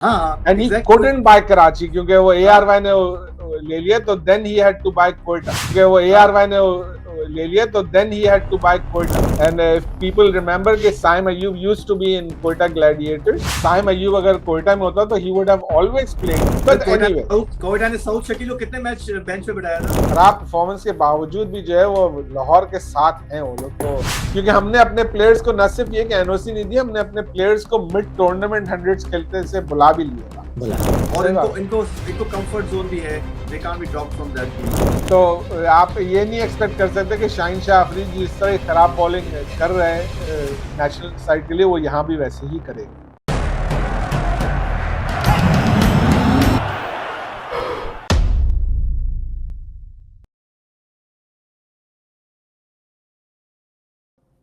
हाँ and he couldn't buy Karachi क्योंकि वो ARY ने ले लिया, तो then he had to buy Quetta, क्योंकि वो ARY ने ले लिया, तो then he had to buy Quetta. And if people remember कि Saim Ayyub used to be in Quetta Gladiators, Saim Ayyub अगर कोयटा में होता तो he would have always played. But anyway, Quetta ने साउथ शकील को कितने मैच बेंच पे बिठाया था? खराब परफॉर्मेंस के बावजूद भी जो है वो लाहौर के साथ हैं वो लोग, तो क्योंकि हमने अपने प्लेयर्स को न सिर्फ ये कि एनओसी नहीं दी, हमने अपने प्लेयर्स को मिड टूर्नामेंट हंड्रेड्स खेलते से बुला भी लिया, और इनको कंफर्ट जोन भी है, they can't be dropped from that team. तो आप ये नहीं एक्सपेक्ट कर सकते कि शाहीन शाह अफरीदी जिस तरह खराब बॉलिंग कर रहे हैं नेशनल साइड के लिए, वो यहाँ भी वैसे ही करेंगे.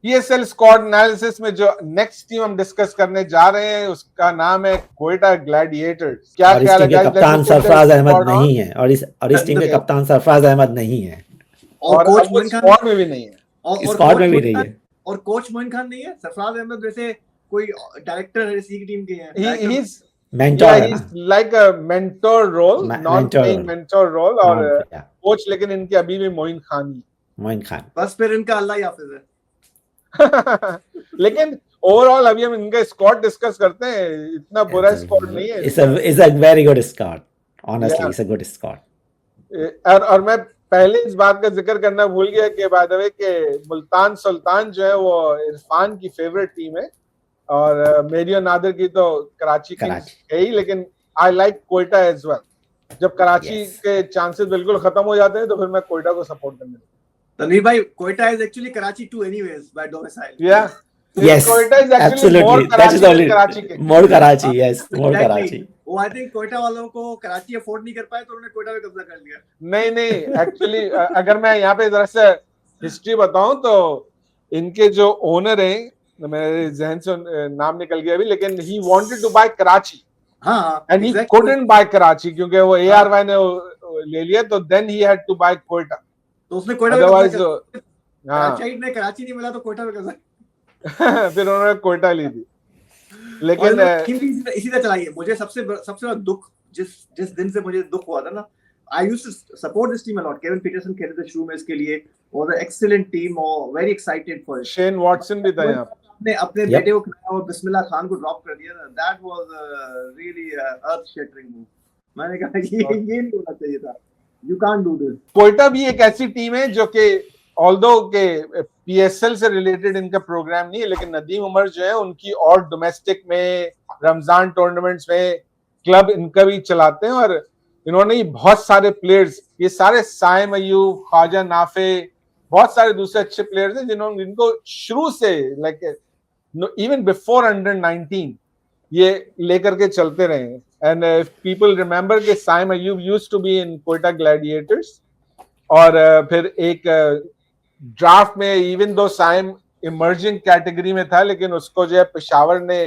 PSL स्क्वाड एनालिसिस में जो नेक्स्ट टीम हम डिस्कस करने जा रहे हैं उसका नाम है क्वेटा ग्लैडिएटर्स. क्या ख्याल है? कप्तान सरफराज अहमद नहीं है, और इस टीम के कप्तान सरफराज अहमद नहीं है, और कोच मोइन खान स्क्वाड में भी नहीं है, स्क्वाड में भी नहीं है, और कोच मोइन खान नहीं है. सरफराज अहमद जैसे कोई डायरेक्टर है इसी की टीम के हैं. He is mentor, he's like a mentor role, not playing mentor role, और कोच लेकिन इनके अभी भी मोइन खान. बस फिर इनका अल्लाह ही हाफिज है. लेकिन ओवरऑल अभी हम इनका स्क्वाड डिस्कस करते हैं, इतना बुरा स्क्वाड नहीं है. It's a very good squad, honestly. It's a good squad. और मैं पहले इस बात का जिक्र करना भूल गया कि बाय द वे कि मुल्तान सुल्तान जो है वो इरफान की फेवरेट टीम है, और मेरी और नादिर की तो कराची की है ही, लेकिन I like Quetta as well. जब कराची के चांसेस बिल्कुल खत्म हो जाते हैं तो फिर मैं कोयटा को सपोर्ट करने लगता हूं. तनवीर भाई, Quetta is actually Karachi too anyways by domicile. Yeah. Yes. Koita is actually more That is only Karachi. More Karachi. Yes. More Karachi. वो I think कोयटा वालों को कराची अफोर्ड नहीं कर पाए तो उन्होंने कोयटा पे कब्जा कर लिया. नहीं एक्चुअली अगर मैं यहाँ पे जरा से हिस्ट्री बताऊं तो इनके जो ओनर हैं, मेरे जहन से नाम निकल गया अभी, लेकिन he wanted to buy Karachi. हाँ. And he couldn't buy Karachi क्योंकि वो ARY ने ले लिया, तो then he had to buy Quetta. तो उसने कोयटा ने कराची नहीं मिला तो कोयटा में कैसा फिर उन्होंने कोयटा ली थी. लेकिन इसी तरह चलाई है. मुझे सबसे बड़ा दुख जिस दिन से मुझे दुख हुआ था ना, I used to support this team a lot. Kevin Pietersen खेलते थे शुरू में इसके लिए, was an excellent team और very excited for it. Shane Watson भी था यहाँ. अपने बेटे को खिलाया और बिस्मिल्लाह खान को ड्रॉप कर दिया. That was really earth shattering move. मैंने कहा ये नहीं होना चाहिए था. You can't do this. Quetta भी एक ऐसी टीम है जो कि ऑल्दो के PSL से रिलेटेड इनका प्रोग्राम नहीं है, लेकिन नदीम उमर जो है उनकी और डोमेस्टिक में रमजान टूर्नामेंट्स में क्लब इनका भी चलाते हैं, और इन्होंने बहुत सारे प्लेयर्स, ये सारे साइम अयूब, ख्वाजा नाफे, बहुत सारे दूसरे अच्छे प्लेयर्स हैं जिनको शुरू से लाइक इवन बिफोर अंडर 19 ये लेकर के चलते रहे हैं. And if people remember कि Saim Ayyub used to be in Quetta Gladiators, और फिर एक ड्राफ्ट में even though Saim emerging category में था, लेकिन उसको जो है पेशावर ने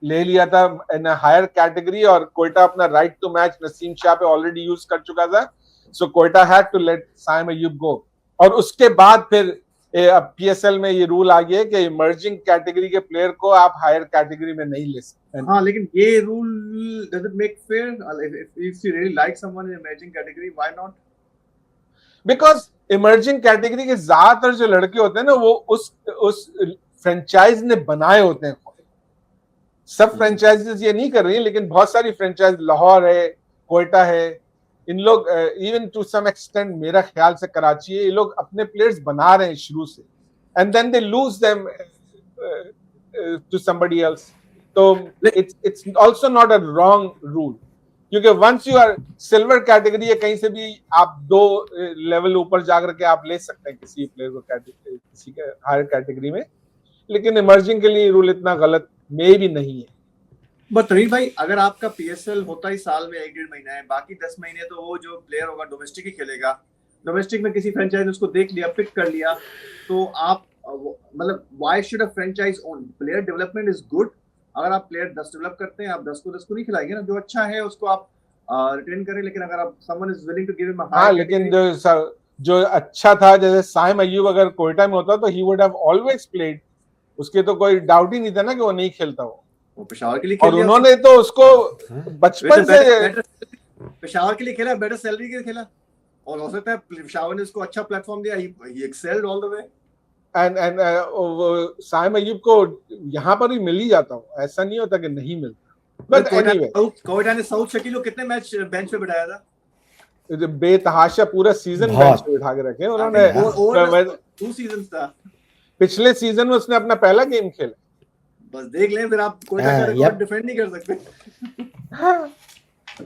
ले लिया था इन हायर कैटेगरी, और कोयटा अपना right to match Naseem Shah पे ऑलरेडी यूज कर चुका था, so Quetta had to let Saim Ayub go. और उसके बाद फिर अब PSL में ये रूल आ गया है कि इमर्जिंग कैटेगरी के प्लेयर को आप हायर कैटेगरी में नहीं ले सकते. हाँ, लेकिन ये rule does it make fair? If you really like someone in emerging category, why not? Because emerging category के ज्यादातर जो लड़के होते हैं ना, वो उस फ्रेंचाइज ने बनाए होते हैं. सब फ्रेंचाइजेस ये नहीं कर रही हैं, लेकिन बहुत सारी फ्रेंचाइज, लाहौर है, कोयटा है, इन लोग इवन टू सम एक्सटेंट मेरा ख्याल से कराची है, ये लोग अपने प्लेयर्स बना रहे हैं शुरू से, and then they lose them to somebody else. तो it's also not a wrong rule, क्योंकि once you are silver category है, कहीं से भी आप 2 लेवल ऊपर जाकर के आप ले सकते हैं किसी प्लेयर को किसी के हायर कैटेगरी में, लेकिन इमर्जिंग के लिए रूल इतना गलत में भी नहीं है. बट तरीन भाई, अगर आपका PSL होता ही साल में 1-1.5 महीना है, बाकी 10 महीने तो वो जो प्लेयर होगा डोमेस्टिक ही खेलेगा. डोमेस्टिक में किसी फ्रेंचाइज उसको देख लिया, पिक कर लिया, तो आप मतलब why should a franchise own? Player development is good. अगर आप प्लेयर 10 डेवलप करते हैं, आप 10 को नहीं खिलाएंगे ना. जो अच्छा है उसको आप रिटेन करें, लेकिन अगर आप someone is willing to give him a high, लेकिन जो अच्छा था, जैसे साइम अयूब अगर कोयटा में होता तो he would have always played. उसके तो कोई डाउट ही नहीं था ना कि वो नहीं खेलता. वो वो पेशावर के लिए और खेल लिया उन्होंने तो उसको बचपन से पेशावर के लिए खेला, बेटर सैलरी के लिए खेला, और हो सकता है पेशावर ने उसको अच्छा प्लेटफॉर्म दिया, he excelled all the way. And Saim Ayub को यहाँ पर ही मिल ही जाता हूँ, ऐसा नहीं होता कि नहीं मिलता। बट एनीवे, कोयटा ने साउथ शकील को कितने मैच बेंच पे बिठाया था, बेतहाशा पूरा सीजन बेंच पे बिठा के रखे उन्होंने। 2 सीजन्स था, पिछले सीजन में उसने अपना पहला गेम खेला। बस देख लें, फिर आप कोयटा का रिकॉर्ड डिफेंड नहीं कर सकते।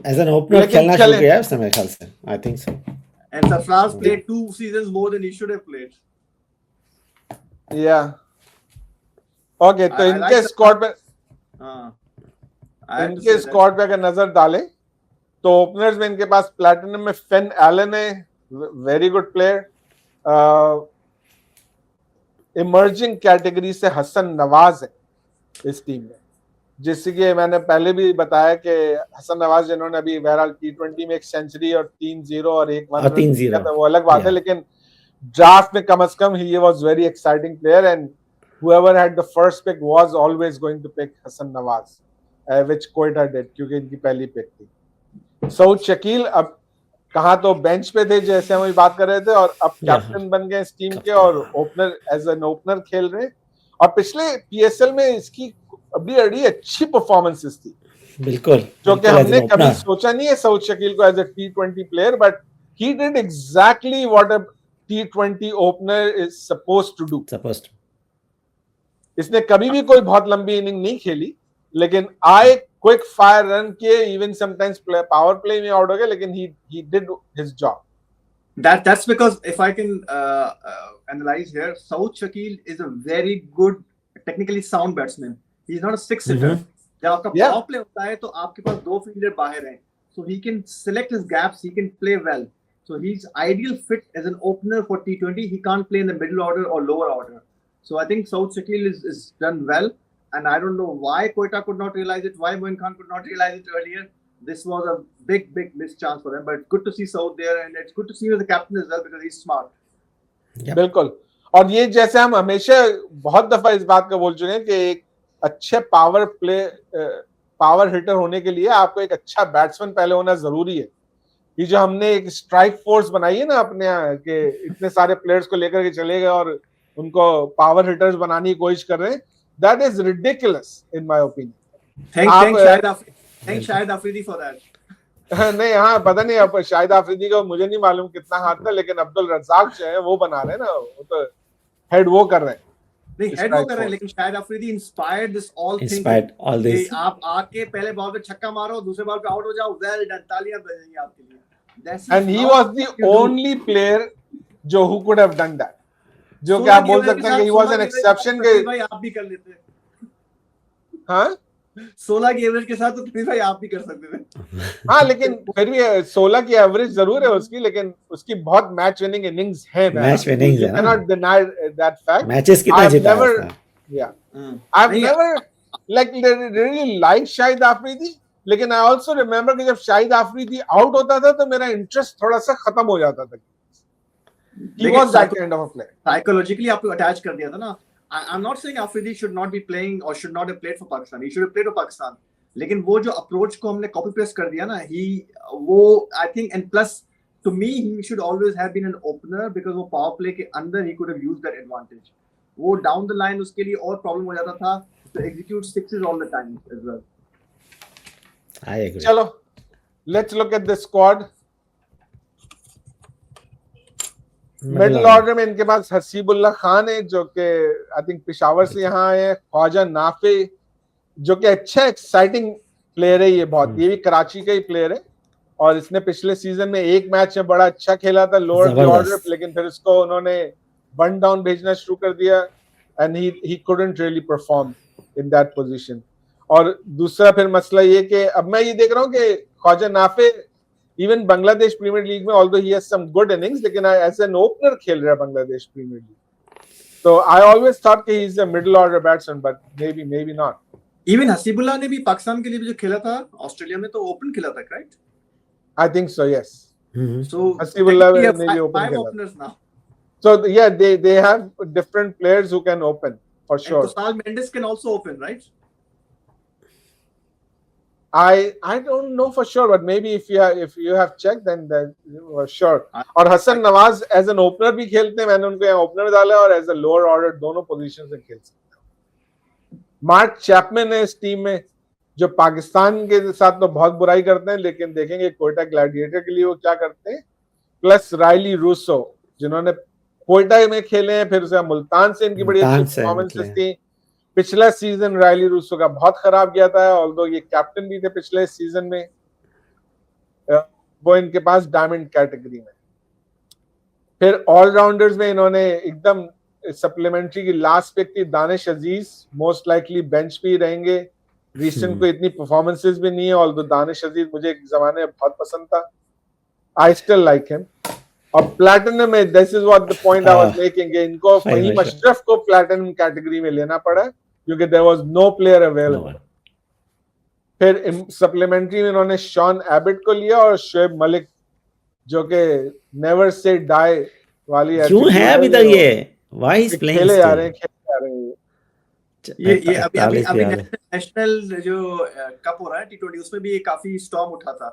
एज एन ओपनर खेलना शुरू किया है उसने मेरे ख्याल से, I think so. And Sarfaraz played 2 seasons more than he should have played. या ओके, तो इनके स्क्वाड पे इनके स्क्वाड पे अगर नजर डालें तो ओपनर्स में इनके पास प्लैटिनम में फेन एलन है, very good player. Emerging category से हसन नवाज है इस टीम में, जिससे कि मैंने पहले भी बताया कि हसन नवाज जिन्होंने अभी बहरहाल T20 में 1 सेंचुरी और 3-0 और 1 1 वो अलग बात है, लेकिन ड्राफ्ट में कम से कम he was very exciting player, and whoever had the first pick was always going to pick Hassan Nawaz, which Quetta did, क्योंकि इनकी पहली पिक थी। सऊद शकील अब कहाँ तो बेंच पे थे जैसे हम बात कर रहे थे, और अब कैप्टन बन गए इस टीम के, और ओपनर एज एन ओपनर खेल रहे हैं। और पिछले PSL में इसकी बड़ी अच्छी परफॉर्मेंसेस थी, बिल्कुल, जो कि हमने कभी सोचा नहीं है सऊद शकील को as a T20 player, but he did exactly what a T20 opener is supposed to do. इसने कभी भी कोई बहुत लंबी इनिंग नहीं खेली, लेकिन आए क्विक फायर रन किए, इवन समटाइम्स पावर प्ले में आउट हो गए, लेकिन he did his job. That's because if I can analyze here, Saud Shakil is a very good technically sound batsman. He's not a six hitter. जब आपका power play होता है तो आपके पास 2 फील्डर बाहर हैं, so he can select his gaps, he can play well. So he's ideal fit as an opener for T20. He can't play in the middle order or lower order. So I think Saud Shakil is done well, and I don't know why Quetta could not realize it, why Moin Khan could not realize it earlier. This was a big missed chance for them, but good to see Saud there, and it's good to see him as a captain as well because he's smart. बिल्कुल, और ये जैसे हम हमेशा बहुत दफा इस बात को बोल चुके हैं कि एक अच्छे पावर हिटर होने के लिए आपको एक अच्छा बैट्समैन पहले होना जरूरी है। ये जो हमने एक स्ट्राइक फोर्स बनाई है ना अपने यहाँ, कि इतने सारे प्लेयर्स को लेकर के चले गए और उनको पावर हिटर्स बनाने की कोशिश कर रहे हैं, that is ridiculous in my opinion. Thank Shahid Afridi for that. नहीं, हाँ, पता नहीं अब शाहिद आफरीदी को मुझे नहीं मालूम कितना हाथ था, लेकिन अब्दुल रज़ाक जो है वो बना रहे हैं ना, वो तो हेड वो कर रहे हैं। नहीं, हेड वो कर रहे हैं, लेकिन Shahid Afridi inspired this all thing. आप आके पहले बॉल पे छक्का मारो, दूसरे बॉल पे आउट हो जाओ, वेल डन, तालियां बजेंगी आपके लिए। And he was the only player जो who could have done that, जो कि आप बोल सकते हैं कि ही वाज एन एक्सेप्शन के। भाई आप भी कर लेते हैं, हाँ 16 की एवरेज के साथ तो प्लीज भाई आप भी कर सकते थे। हाँ, लेकिन फिर भी 16 की एवरेज जरूर है उसकी, लेकिन उसकी बहुत मैच विनिंग इनिंग्स है। मैच विनिंग्स है ना, cannot deny that fact. Matches कितना जीता है उसने। I've never like really liked Shahid Afridi, लेकिन I also remember कि जब शाहिद आफरीदी आउट होता था तो मेरा इंटरेस्ट थोड़ा सा खत्म हो जाता था। He was that kind of a player. Psychologically आपको अटैच कर दिया था ना। I'm not saying Afridi should not be playing or should not have played for Pakistan. He should have played for Pakistan. लेकिन वो जो अप्रोच को हमने कॉपी पेस्ट कर दिया ना, वो I think, and plus to me he should always have been an opener because वो पावर प्ले के अंदर he could have used that advantage. वो डाउन द लाइन उसके लिए और प्रॉब्लम हो जाता था to execute sixes all the time as well. I agree. चलो, let's look at the squad. Middle order में इनके पास हसीबुल्लाह खान है, जो कि आई थिंक पेशावर से यहाँ आए हैं। ख्वाजा नाफे, जो कि अच्छा एक्साइटिंग प्लेयर है, ये बहुत, ये भी कराची का ही प्लेयर है, और इसने पिछले सीजन में एक मैच में बड़ा अच्छा खेला था लोअर ऑर्डर, लेकिन फिर इसको उन्होंने वन डाउन भेजना शुरू कर दिया, and he couldn't really perform in that position. और दूसरा फिर मसला ये कि अब मैं ये देख रहा हूँ कि Khawaja Nafay even Bangladesh premier league में, although he has some good innings, लेकिन एज एन ओपनर खेल रहा है बांग्लादेश प्रीमियर लीग। तो आई ऑलवेज थॉट कि he is a middle order batsman, but maybe not. Even Haseebullah ने भी पाकिस्तान के लिए भी जो खेला था ऑस्ट्रेलिया में, तो ओपन खेला था, right? I think so, yes. So Hasibullah ने भी ओपन खेला। So yeah, they have different players who can open for sure. And Kusal Mendes can also open, right? I don't know for sure, but maybe if you have checked, then for sure. और Hasan Nawaz as an opener भी खेलते हैं, मैंने उनको यहाँ opener डाला और as a lower order दोनों positions में खेल सकते हैं. मार्क चैपमैन है इस टीम में, जो पाकिस्तान के साथ तो बहुत बुराई करते हैं, लेकिन देखेंगे कोयटा ग्लैडिएटर के लिए वो क्या करते हैं. प्लस राइली रूसो, जिन्होंने कोयटा में खेले हैं, फिर उसके मुल्तान से इनकी बड़ी अच्छी परफॉर्मेंसेस थी. पिछला सीजन राइली रूसो का बहुत खराब गया था, ऑल्दो ये कैप्टन भी थे पिछले सीजन में. वो इनके पास डायमंड कैटेगरी में. फिर ऑलराउंडर्स में इन्होंने एकदम सप्लीमेंट्री की लास्ट पिक थी दानिश अजीज, मोस्ट लाइकली बेंच पे ही रहेंगे. रिसेंट को इतनी परफॉर्मेंसेस भी नहीं है, ऑल्दो दानिश अजीज मुझे एक जमाने में बहुत पसंद था. I still like him. और प्लैटिनम में this is what the point I was making, इनको फहीम अशरफ को प्लैटिनम कैटेगरी में लेना पड़ा क्योंकि there was no player available. फिर सप्लीमेंट्री में इन्होंने शॉन एबिट को लिया और शोएब मलिक, जो कि नेवर से डाई वाली क्यों है अभी तक ये, व्हाई इज प्लेइंग खेले जा रहे हैं. ये अभी नेशनल जो कप हो रहा है T20, उसमें भी ये काफी स्टॉर्म उठा था.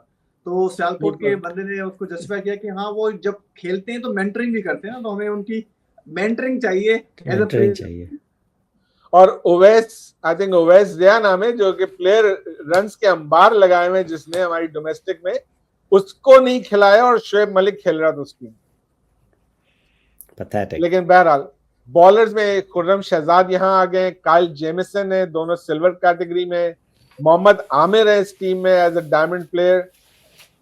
तो सियालकोट के बंदे ने उसको जस्टिफाई किया कि हाँ वो जब खेलते हैं तो मेंटरिंग भी करते हैं ना, तो हमें उनकी मेंटरिंग चाहिए. और ओवैस, आई थिंक ओवैस दिया नाम है, जो कि प्लेयर रन्स के अंबार लगाए हुए जिसने हमारी डोमेस्टिक में, उसको नहीं खिलाया और शोएब मलिक खेल रहा था उसकी. लेकिन बहरहाल बॉलर्स में खुर्रम शहजाद यहाँ आ गए, काइल जेमिसन है, दोनों सिल्वर कैटेगरी में. मोहम्मद आमिर है इस टीम में as a diamond player.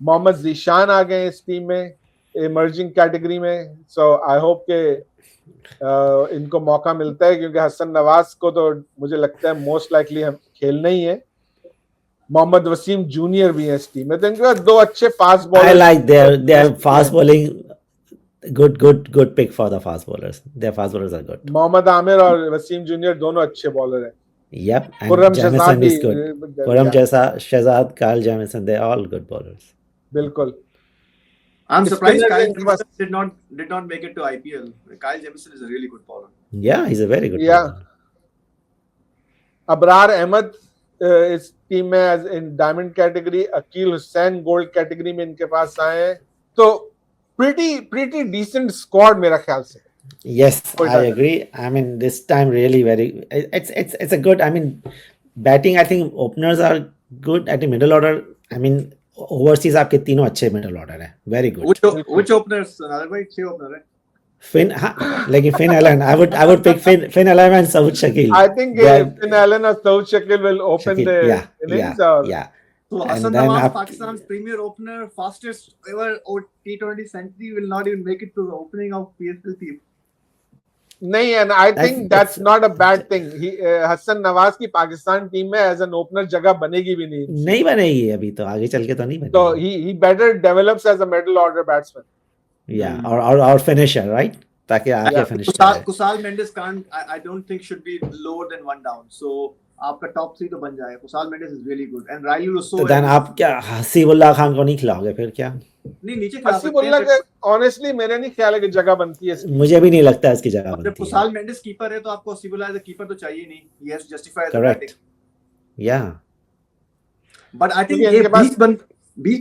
Mohammad Zeeshan आ गए इस टीम में इमर्जिंग कैटेगरी में. सो आई होप के इनको मौका मिलता है, क्योंकि हसन नवाज को तो मुझे लगता है मोस्ट लाइकली हम खेलना ही है. मोहम्मद वसीम जूनियर भी है इस टीम में. तो इनके पास दो अच्छे fast bowler. I like their fast bowling. good pick for the fast bowlers. Their fast bowlers are good. Mohammad Amir और वसीम जूनियर दोनों अच्छे बॉलर हैं. Yep, and Jamison is good. Khurram Shahzad, Kyle Jamison, they're all good bowlers. बिल्कुल. I'm surprised Kyle Jamison did not make it to IPL. Kyle Jamison is a really good bowler. Yeah, he's a very good bowler. Abrar Ahmad इस team में as in diamond category. Akeel Hussain gold category में इनके पास आए हैं. तो pretty decent squad मेरा ख्याल से. Yes, I agree. I mean, this time really it's a good. I mean, batting. I think openers are good at the middle order. I mean, overseas आपके तीनों अच्छे middle order हैं. Very good. Which openers? Nadar भाई 6 opener हैं. Finn Allen. I would pick Finn Allen and Saud Shakil. I think Finn Allen or Saud Shakil will open the innings. Yeah. So Hasan Nawaz, Pakistan's premier opener, fastest ever T20 century, will not even make it to the opening of PSL team. नहीं, and I think that's not a bad thing. Hasan Nawaz की Pakistan team में as an opener जगह बनेगी भी नहीं बनेगी अभी, तो आगे चल के तो नहीं बनेगी. तो he better develops as a middle order batsman. Yeah, or finisher, right? ताकि आगे finish करे. Kusal Mendes I don't think should be lower than 1 down. So आपका टॉप 3 तो बन जाएगा. Kusal Mendes is really good and Raili Russo. तो then आप क्या हसीबुल्लाह खान को नहीं खिलाओगे फिर क्या? नहीं, नीचे खिला सकते हैं. हसीबुल्लाह के ऑनेस्टली मेरे नहीं ख्याल है कि जगह बनती है. मुझे भी नहीं लगता है इसकी जगह बनती है. जब Kusal Mendes कीपर है तो आपको हसीबुल्लाह एज अ कीपर तो चाहिए नहीं. He has to justify the batting. Yeah. But I think ये 20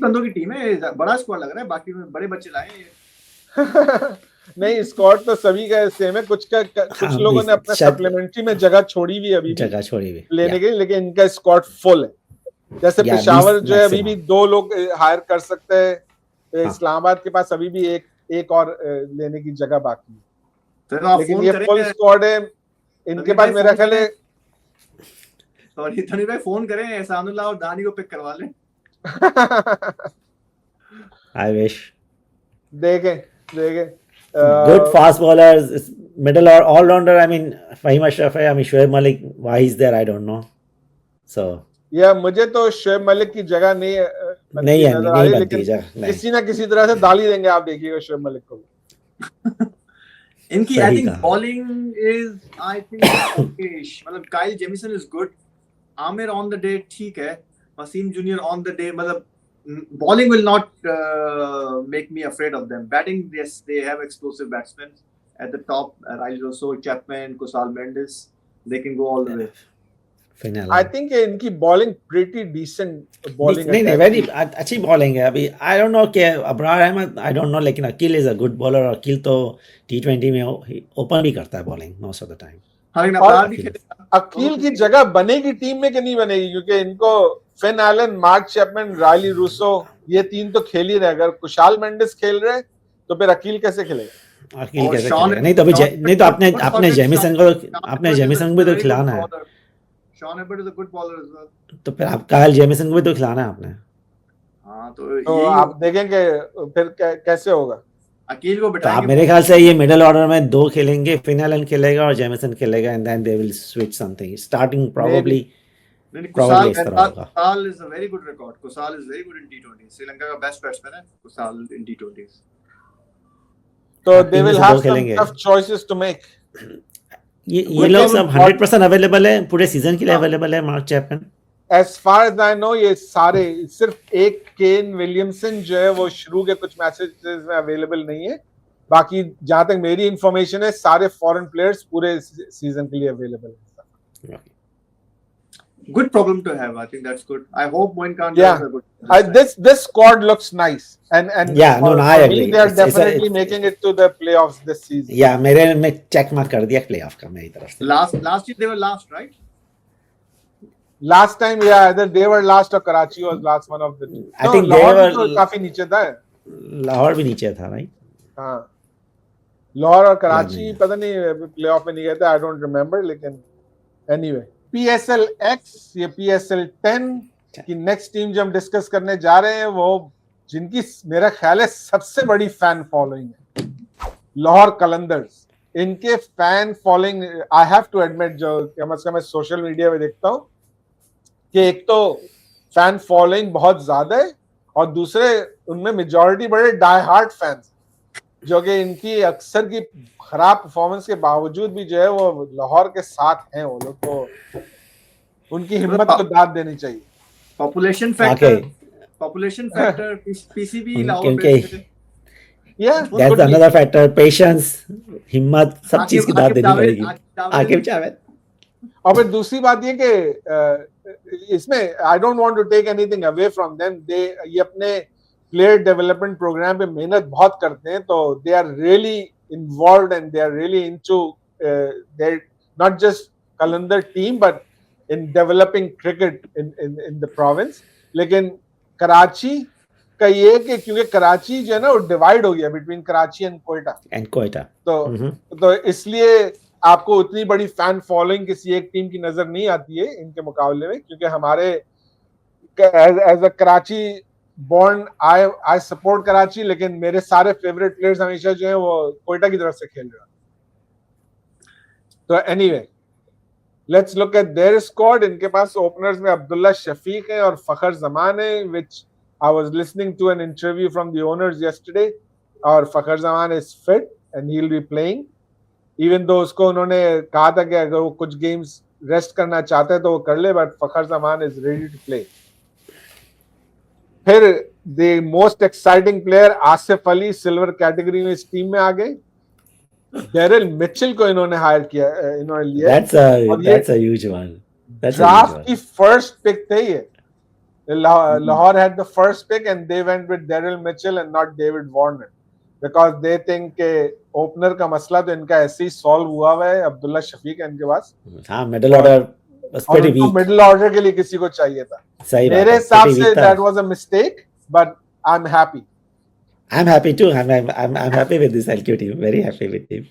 बंदों की टीम है, बड़ा स्क्वाड लग रहा है. बाकी में बड़े बच्चे लाए हैं. नहीं, स्क्वाड तो सभी का सेम है. कुछ लोगों ने अपना सप्लीमेंट्री में जगह छोड़ी हुई लेने के लिए, लेकिन इनका स्क्वाड फुल है. जैसे पेशावर जो है अभी भी 2 लोग हायर कर सकते हैं. इस्लामाबाद के पास अभी भी एक और लेने की जगह बाकी है, लेकिन ये फुल स्क्वाड है इनके पास. मेरा ख्याल है सॉरी धनी भाई फोन करें एहसानुल्लाह और दानी को पिक करवा लें. I wish. देखें good fast bowlers, middle or all rounder. I mean, Fahim Ashraf है. I mean, Shoaib Malik, why he's there, I don't know. So. या मुझे तो शोएब मलिक की जगह नहीं बनती जगह. किसी ना किसी तरह से डाल ही देंगे, आप देखिएगा शोएब मलिक को. इनकी I think bowling is I think okay. मतलब Kyle Jamieson is good. Amir on the day ठीक है. Wasim junior on the day. मतलब bowling will not make me afraid of them. Batting, yes, they have explosive batsmen at the top. Raili Russo, Chapman, Kusal Mendes, they can go all the way. Finale. I think इनकी bowling pretty decent bowling नहीं attack very थी। अच्छी bowling है अभी। I don't know कि Abrar Ahmed, I don't know, लेकिन Akeal is a good bowler. Akeal तो T20 में ओपन भी करता है bowling most of the time. हाँ, लेकिन और अबरार भी अकील खेलेगा। अकील की जगह बनेगी टीम में कि नहीं बनेगी, क्योंकि इनको Finn Allen, Mark Chapman, Rilee Rossouw, ये तीन तो खेल ही रहे। अगर कुशाल मेंडिस खेल रहे तो फिर अकील कैसे खेलेगा? अकील और कैसे शॉन खेलेगा? नहीं तो अभी नहीं तो अपने जेमिसन को, अपने जेमिसन को भी तो खिलाना है। Sean Abbott is a good bowler as well. तो फिर आप कायल जेमिसन को भी तो खिलाना है आपने। हाँ, तो तो यही आप देखेंगे फिर कैसे होगा। अकील को तो आप बिठाएंगे। मेरे ख्याल से ये मिडिल ऑर्डर में 2 खेलेंगे, फिन एलन खेलेगा और जेमिसन खेलेगा, and then they will switch something starting probably Kusal इस तरह होगा। Kusal is a very good record. Kusal is very good in T20। Sri Lanka का बेस्ट बैट्समैन है कुशाल इन T20s। तो आप दे तीन में विल से हैव 2 सम खेलेंगे। Tough choices to make. ये लोग सब 100% अवेलेबल है, पूरे सीजन के लिए हाँ। अवेलेबल है Mark Chapman. As far as I know ये सारे, सिर्फ एक केन विलियमसन जो है वो शुरू के कुछ मैचेस में अवेलेबल नहीं है। बाकी जहां तक मेरी इंफॉर्मेशन है सारे फॉरेन प्लेयर्स पूरे सीजन के लिए अवेलेबल है। Good problem to have. I think that's good. I hope Moin Khan Yeah. does a good. This squad looks nice, and Yeah, no, I for agree. me, they are It's a- definitely making it to the playoffs this season. या मेरे में check mark कर दिया playoff का मेरी तरफ से। Last year they were last, right? Last time, yeah, either they were last or Karachi was last, one of the two. I think they Lahore were- तो काफी नीचे था। लाहौर भी नीचे था राइट। हाँ, लाहौर और याद कराची नहीं है। पता नहीं प्लेऑफ में नहीं गए थे। आई डोंट रिमेम्बर, लेकिन एनीवे PSL X ये PSL 10 की नेक्स्ट टीम जो हम डिस्कस करने जा रहे हैं वो जिनकी मेरा ख्याल है सबसे बड़ी फैन फॉलोइंग है, लाहौर कलंदर्स। इनके fan following I have to admit, जो कम से कम मैं सोशल मीडिया में देखता हूँ कि एक तो फैन फॉलोइंग बहुत ज्यादा है और दूसरे उनमें मेजॉरिटी बड़े डाई हार्ट फैंस, जो कि इनकी अक्सर की खराब परफॉर्मेंस के बावजूद भी जो है वो लाहौर के साथ हैं। वो लोग तो उनकी हिम्मत को दाद देनी चाहिए। Population factor, PCB लाहौर क्योंकि based है। दैट्स अनदर फैक्टर, पेशेंस, हिम्मत, सब चीज की दाद देनी पड़ेगी। आकिब जावेद। और फिर दूसरी बात ये कि इसमें I don't want to take anything away from them, ये अपने प्लेयर डेवलपमेंट प्रोग्राम पे मेहनत बहुत करते हैं, तो they are really involved and they are really into their not just Qalandar team but in developing cricket in the province. लेकिन कराची का ये कि क्योंकि कराची जो है ना वो डिवाइड हो गया बिटवीन कराची एंड कोयटा, तो इसलिए आपको उतनी बड़ी फैन फॉलोइंग किसी एक टीम की नजर नहीं आती है इनके मुकाबले में, क्योंकि हमारे as a Karachi born I support Karachi, लेकिन मेरे सारे फेवरेट प्लेयर्स हमेशा जो है वो कोयटा की तरफ से खेल रहे हैं। तो anyway let's look at there squad. इनके पास ओपनर्स में अब्दुल्ला शफीक है और फखर जमान है, which I was listening to an interview from the owners yesterday, और Fakhar Zaman is fit and he will be playing, even though उसको उन्होंने कहा था कि अगर वो कुछ गेम्स रेस्ट करना चाहते हैं तो वो कर ले, but Fakhar Zaman is ready to play. फिर the most exciting player Asif Ali silver category में इस टीम में आ गए। डेरिल मिचेल को इन्होंने हायर किया, इन्होंने लिया। That's a huge one. Draft की फर्स्ट पिक थे ये। Lahore had the first pick and they went with Daryl Mitchell and not David Warner because they think के ओपनर का मसला तो इनका ऐसे ही सॉल्व हुआ है। अब्दुल्ला शफीक है इनके पास। हाँ, middle order pretty weak. Middle order के लिए किसी को चाहिए था। मेरे हिसाब से that was a mistake, but I'm happy. I'm happy too. I'm happy with this LQ team. Very happy with him.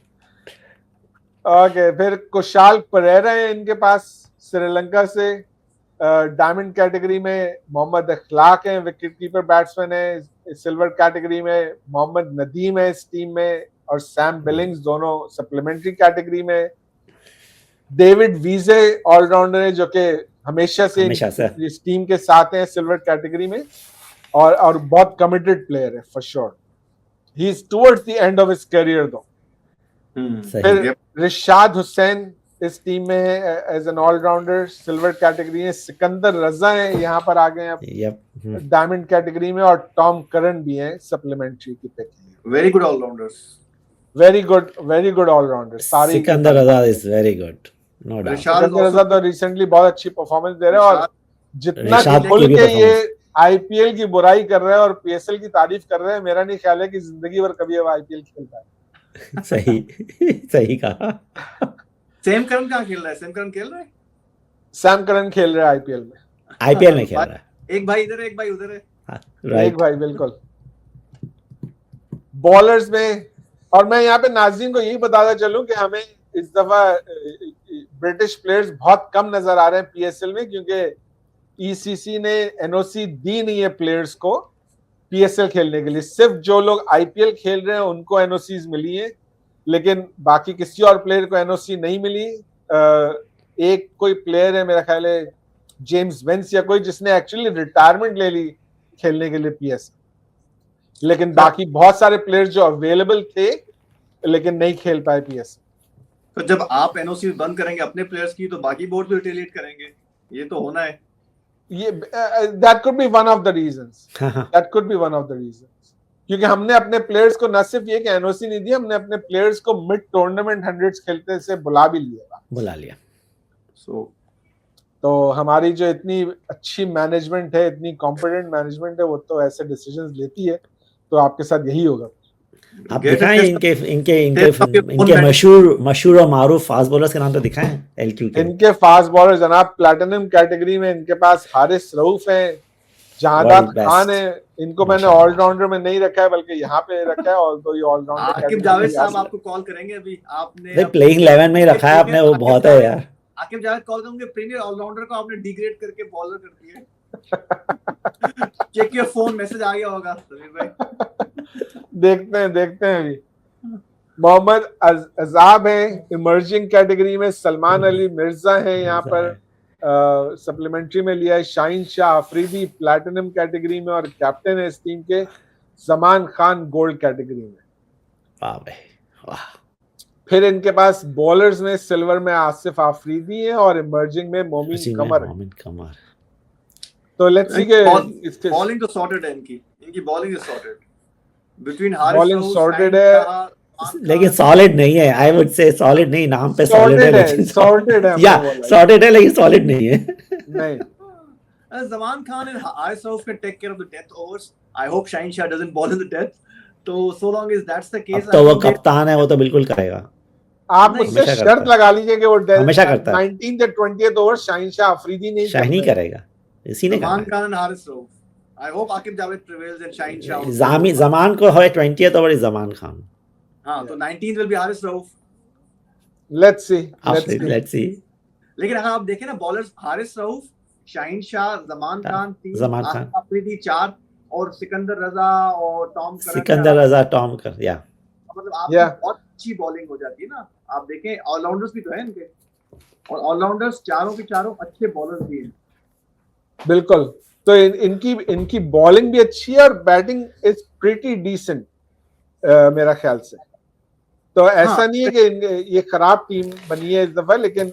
Okay, फिर कुशाल परेरा है इनके पास श्रीलंका से। डायमंड कैटेगरी में मोहम्मद अखलाक हैं, विकेट कीपर बैट्समैन है। सिल्वर कैटेगरी में मोहम्मद नदीम है इस टीम में, और सैम बिलिंग्स दोनों सप्लीमेंट्री कैटेगरी में। डेविड वीजे ऑलराउंडर है जो कि हमेशा से इस टीम के साथ हैं सिल्वर कैटेगरी में, और बहुत कमिटेड प्लेयर है for sure. He is towards the end of his career though. फिर रिशाद हुसैन इस टीम में है as an allrounder, silver category में। सिकंदर रजा है यहाँ पर आ गए हैं डायमंड कैटेगरी में, और टॉम करन भी हैं सप्लीमेंट्री की pick. Very good allrounders, very good allrounder. Sikandar Raza is very good. No doubt. Rishad Sikandar Raza तो रिसेंटली बहुत अच्छी परफॉर्मेंस दे रहे हैं, और जितना रिशाद खुल की भी के ये performance। आईपीएल की बुराई कर रहे हैं और पीएसएल की तारीफ कर रहे हैं, मेरा नहीं ख्याल है कि जिंदगी भर कभी अब आईपीएल खेल पाए। सही सही कहा। सेम करन कहाँ खेल रहा है? सेम करन खेल रहा है? सैम करन खेल रहे हैं आईपीएल में। आईपीएल में खेल रहा है। एक भाई इधर है, एक भाई उधर है। एक राइट। भाई बिल्कुल। बॉलर्स में, और मैं यहाँ पे नाज़रीन को यही बताता चलूं कि हमें इस दफा ब्रिटिश प्लेयर्स बहुत कम नजर आ रहे हैं पीएसएल में, क्योंकि ईसीसी ने एनओसी दी नहीं है प्लेयर्स को पीएसएल खेलने के लिए। सिर्फ जो लोग आईपीएल खेल रहे हैं उनको एनओसीज मिली है, लेकिन बाकी किसी और प्लेयर को एनओसी नहीं मिली। एक कोई प्लेयर है मेरा ख्याल है जेम्स वेंस या कोई, जिसने एक्चुअली रिटायरमेंट ले ली खेलने के लिए पीएसएल, लेकिन बाकी बहुत सारे प्लेयर्स जो अवेलेबल थे लेकिन नहीं खेल पाए पीएसएल। तो जब आप एनओसी बंद करेंगे अपने प्लेयर्स की, तो बाकी बोर्ड भी रिटेलिएट करेंगे, ये तो होना है। ये that could be one of the reasons, that could be one of the reasons, क्योंकि हमने अपने प्लेयर्स को न सिर्फ ये कि एनओसी नहीं दी, हमने अपने प्लेयर्स को मिड टूर्नामेंट हंड्रेड्स खेलते से बुला भी लिया। तो हमारी जो इतनी अच्छी मैनेजमेंट है, इतनी कॉम्पिटेंट मैनेजमेंट है, वो तो ऐसे डिसीजंस लेती है। तो आपके साथ यही होगा। आप दिखाएं इनके मशहूर और मारूफ फास्ट बॉलर्स के नाम तो दिखाएं एलक्यू के। इनके फास्ट बॉलर जनाब प्लैटिनम कैटेगरी में इनके पास हारिस रऊफ है, जहादात खान है। इनको मैंने ऑलराउंडर में नहीं रखा है, बल्कि यहाँ पे रखा है। ऑल्दो ये ऑलराउंडर। आकिब जावेद साहब आपको कॉल करेंगे अभी। आपने प्लेइंग 11 में ही रखा है आपने, वो बहुत है यार। आकिब जावेद कॉल करेंगे, प्रीमियर ऑलराउंडर को आपने डिग्रेड करके बॉलर कर दिया। चेक योर फोन, मैसेज आ गया होगा समीर भाई। देखते हैं अभी। मोहम्मद अजाब है इमर्जिंग कैटेगरी में, सलमान अली मिर्जा है यहाँ पर सप्लीमेंट्री में लिया है, शाहीन शाह अफरीदी प्लैटिनम कैटेगरी में और कैप्टन है इस टीम के, जमान खान गोल्ड कैटेगरी में। वाह भाई वाह। फिर इनके पास बॉलर्स में सिल्वर में आसिफ आफरीदी है और इमर्जिंग में मोमिन कमर। तो लेट्स सी के बॉलिंग तो सॉर्टेड है इनकी bowling is sorted. Between bowling sorted है, लेकिन सॉलिड नहीं है। आई वुड से सॉलिड नहीं, नाम पे सॉलिड है लेकिन सॉर्टेड है। या सॉर्टेड है लेकिन सॉलिड नहीं है। नहीं, Zaman Khan and Haris Rauf can take care of the death overs. I hope Shaheen Shah doesn't bowl in the death. So long as that's the case, तो वो कप्तान है, वो तो बिल्कुल करेगा। आप मुझसे शर्त लगा लीजिए कि वो हमेशा करता है। 19th या 20th ओवर शाहीन शाह अफरीदी नहीं करेगा, इसी ने Zaman Khan and Haris Rauf. I hope Aqib Javed prevails and Shaheen Shah. Zaman को है 20th ओवर जमान खान। हाँ, तो 19th will be Haris Rauf. Let's see. लेकिन अगर आप देखें ना बॉलर्स, हारिस रऊफ, शाहीन शाह, जमान खान 3, अफरीदी 4 और सिकंदर रजा और टॉम करन। या मतलब आपकी बहुत अच्छी बॉलिंग हो जाती है ना। आप देखें ऑलराउंडर्स भी तो है इनके, और ऑलराउंडर्स चारों के चारों अच्छे बॉलर्स भी हैं। बिल्कुल। तो इनकी बॉलिंग भी अच्छी है और बैटिंग इज प्रीटी डिसेंट मेरा ख्याल से। तो ऐसा नहीं है कि ये खराब टीम बनी है इस दफा, लेकिन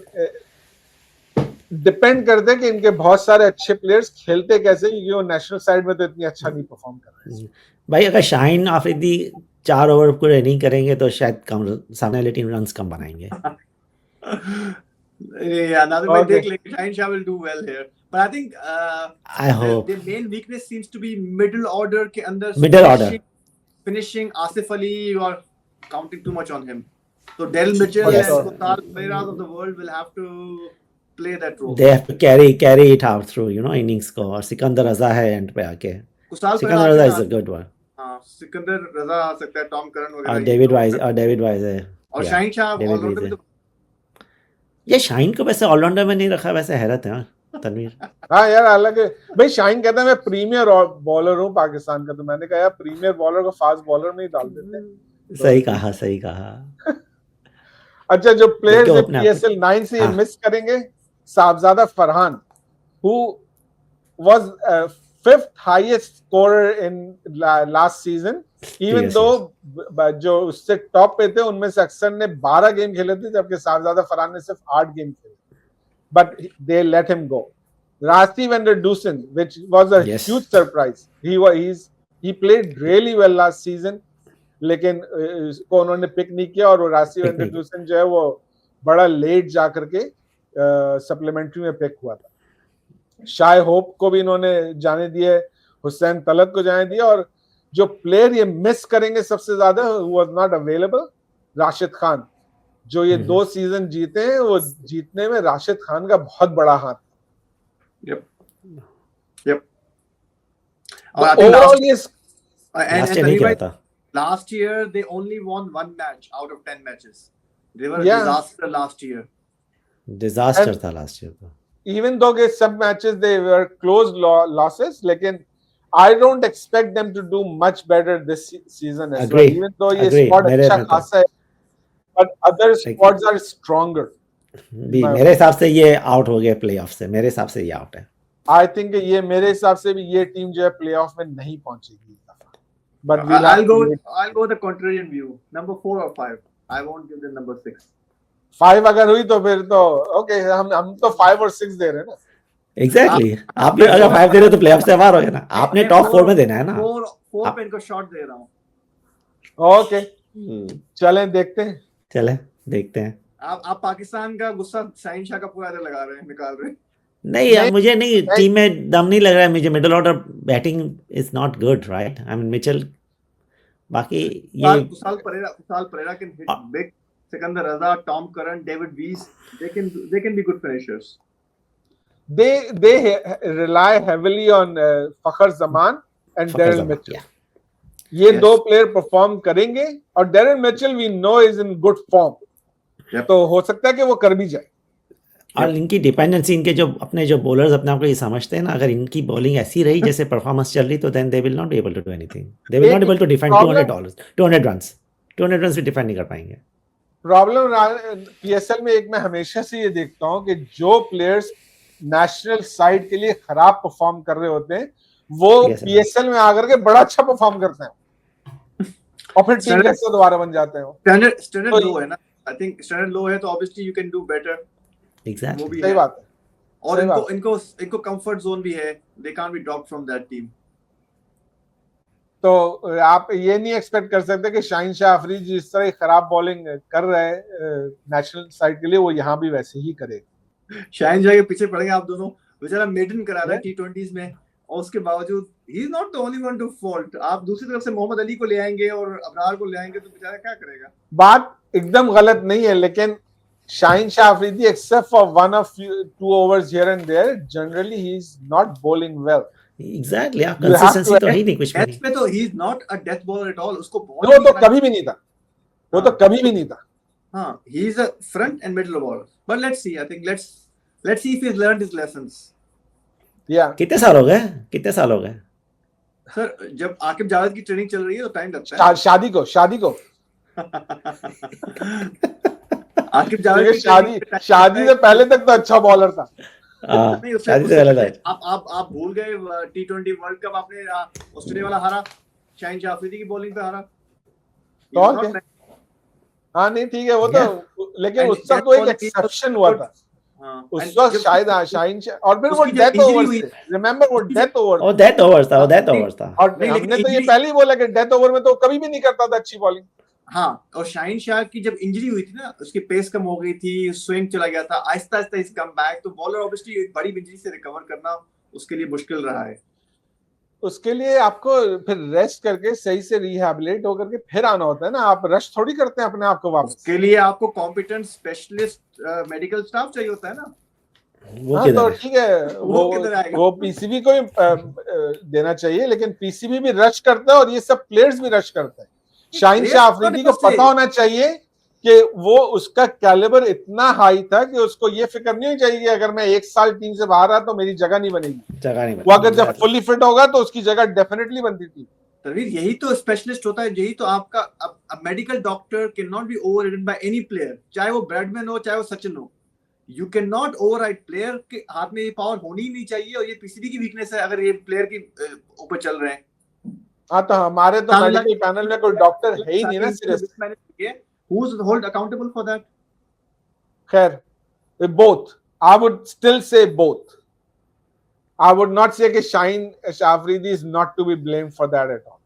डिपेंड करते हैं कि इनके बहुत सारे अच्छे प्लेयर्स खेलते कैसे, क्योंकि वो नेशनल साइड में तो इतनी अच्छा नहीं परफॉर्म कर रहे हैं। भाई अगर शाहीन आफरीदी 4 ओवर पूरे नहीं करेंगे तो शायद कम सामने वाली टीम रन्स कम बनाएंगे। देख लेंगे, Shaheen Shah will do well here, but I think I hope the main weakness seems to be middle order के अंदर finishing. Asif Ali, you are counting too much on him. So Daryl Mitchell and Kutal Pereira of the world will have to play that role. They have to carry it out through, innings को। और सिकंदर रजा है and पे आके। सिकंदर रजा is a good one. हाँ, सिकंदर रजा आ सकता है, Tom Curran वगैरह। और डेविड वाइज है। और शाहीन शाह ऑलराउंडर में तो ये शाहीन को वैसे ऑलराउंडर में नहीं रखा, वैसे हैरत है तनवीर। हाँ यार, अलग है भाई। शाहीन कहता है मैं प्रीमियर बॉलर हूँ पाकिस्तान का, तो मैंने कहा यार प्रीमियर बॉलर को फास्ट बॉलर में ही डाल देते हैं। सही कहा। अच्छा, जो प्लेयर्स पीएसएल 9 से मिस करेंगे, साहबजादा Farhan who was 5th highest scorer in last season, even though जो उससे टॉप पे थे उनमें से अक्सर ने 12 गेम खेले थे, जबकि साहबजादा फरहान ने सिर्फ 8 गेम खेले, but they let him go. Rasty van der Dusen, which was a huge surprise. He played really well last season, लेकिन उसको उन्होंने पिक नहीं किया, और वो रास्टी वैन डर डूसन जो है वो बड़ा लेट जा करके सप्लीमेंट्री में पिक हुआ था। शाय होप को भी इन्होंने जाने दिए, हुसैन तलत को जाने दिया, और जो प्लेयर ये मिस करेंगे सबसे ज्यादा, was not available, Rashid Khan. जो ये 2 सीजन जीते हैं, वो जीतने में राशिद खान का बहुत बड़ा हाथ। Yep. Yep. ओवरऑल ये लास्ट ईयर नहीं किया था। Last year they only won 1 match out of 10 matches. They were a Yeah. disaster last year. Disaster था लास्ट ईयर तो। even though के some matches they were close losses, लेकिन I don't expect them to do much better this season as well. Even though ये squad अच्छा खासा है, but other squads are stronger. भी मेरे हिसाब से ये आउट हो गया प्लेऑफ से, मेरे हिसाब से ये आउट है। I think ये मेरे हिसाब से भी ये टीम जो है प्लेऑफ में नहीं पहुंचेगी। But I'll go with the contrarian view. Number 4 or 5. I won't give them number 6. 5 अगर हुई तो फिर तो ओके, हम तो 5 और 6 दे रहे हैं ना। एग्जैक्टली आप अगर 5 दे रहे हो तो प्लेऑफ से बाहर हो गया ना। आपने टॉप 4 में देना है ना। 4 पे इनको शॉट दे रहा हूं। ओके चलें देखते हैं। चलें देखते हैं। आप पाकिस्तान का गुस्सा शाहीन शाह का पूरा लगा रहे हैं, निकाल रहे हैं। नहीं मुझे नहीं, टीम में दम नहीं लग रहा है मुझे। Middle order batting is not good, right? I mean Mitchell, बाकी ये Kusal Perera can hit big, Sikandar Raza, Tom Curran, David Wiese, they can be good finishers. They rely heavily on Fakhar Zaman and Daryl Mitchell. ये 2 प्लेयर परफॉर्म करेंगे, और Daryl Mitchell we know is in good form. तो हो सकता है कि वो कर भी जाए। और इनकी डिपेंडेंसी, इनके जो अपने जो बॉलर्स अपने आप को ये समझते हैं ना, अगर इनकी बॉलिंग ऐसी रही जैसे परफॉर्मेंस चल रही, तो then they will not be able to do anything. They will not able to defend 200 runs भी डिफेंड नहीं कर पाएंगे। प्रॉब्लम पीएसएल में एक मैं हमेशा से ये देखता हूं कि जो प्लेयर्स नेशनल साइड के लिए खराब परफॉर्म कर रहे होते हैं, वो पीएसएल में आकर के बड़ा अच्छा परफॉर्म करते हैं, और फिर टीम कैसे दोबारा बन जाते हैं। स्टैंडर्ड लो है ना, आई थिंक स्टैंडर्ड लो है, तो obviously you can do better. Exactly सही बात है। और इनको कंफर्ट जोन भी है, they can't be dropped from that team. तो आप ये नहीं एक्सपेक्ट कर सकते कि शाहीन शाह अफरीदी जिस तरह खराब बॉलिंग कर रहे हैं नेशनल साइड के लिए, वो यहाँ भी वैसे ही करे। शाहीन शाह के पीछे पड़ेंगे आप दोनों। बेचारा मेडन करा रहा है T20s में, और उसके बावजूद he is not the only one two fault. आप दूसरी तरफ से मोहम्मद अली को ले आएंगे और अबरार को ले आएंगे, तो बेचारा क्या करेगा? बात एकदम गलत नहीं है, लेकिन Shaheen Shah Afridi except for 1 or 2 overs here and there, generally he is not bowling well. Exactly, आप कंसिस्टेंसी तो है नहीं कुछ में। डेथ में तो he is not a death bowler at all. उसको वो तो कभी भी नहीं था, वो तो कभी भी नहीं था। हाँ, he is a front and middle bowler. But let's see, I think let's see if he's learned his lessons. Yeah. कितने साल हो गए? सर, जब आकिब जावेद की ट्रेनिंग चल रही है तो टाइम लगता है। शादी को आकिब जावेद शादी से पहले तक तो अच्छा बॉलर था। नहीं, शादी से पहले था। आप भूल गए T20 वर्ल्ड कप आपने ऑस्ट्रेलिया वाला हारा, शाहीन शाह अफरीदी की बॉलिंग पे हारा। तो हाँ नहीं ठीक है वो तो, लेकिन उस वक्त तो एक एक्सेप्शन हुआ था। उस वक्त शायद शाहीन शाह, और फिर वो डेथ ओवर से, रिमेंबर वो डेथ ओवर था। और हमने तो ये पहले ही बोला कि डेथ ओवर में तो कभी भी नहीं करता था अच्छी बॉलिंग। हाँ, और शाहीन शाह की जब इंजरी हुई थी ना, उसकी पेस कम हो गई थी, स्विंग चला गया था, आहिस्ता आहिस्ता इस कम बैक, तो बॉलर ऑब्वियसली एक बड़ी इंजरी से रिकवर करना उसके लिए मुश्किल रहा है। उसके लिए आपको फिर रेस्ट करके सही से रिहैबिलिटेट होकर के फिर आना होता है ना, आप रश थोड़ी करते हैं अपने आप को वापस। उसके लिए आपको कॉम्पिटेंट स्पेशलिस्ट मेडिकल स्टाफ चाहिए होता है ना। हाँ तो ठीक है, वो पीसीबी को ही देना चाहिए, लेकिन पीसीबी भी रश करता है और ये सब प्लेयर्स भी रश करते हैं। शाहीन शाह अफरीदी को पता होना चाहिए कि वो उसका कैलिबर इतना हाई था कि उसको ये फिक्र नहीं चाहिए कि अगर मैं 1 साल टीम से बाहर रहा तो मेरी जगह नहीं बनेगी। वो अगर जब फुली फिट होगा तो उसकी जगह डेफिनेटली बनती थी। तनवीर, यही तो स्पेशलिस्ट होता है, यही तो आपका अब medical doctor can not be overridden by any player, चाहे वो ब्रैडमैन हो चाहे वो सचिन हो। You can not override player के हाथ में ये पावर होनी ही नहीं चाहिए, और ये पीसीबी की वीकनेस है अगर ये प्लेयर की ऊपर चल रहे हैं। हाँ तो हमारे तो मेडिकल पैनल में कोई डॉक्टर है ही नहीं ना serious. Who's held accountable for that? Khair, both. I would still say both. I would not say that Shaheen Shah Afridi is not to be blamed for that at all.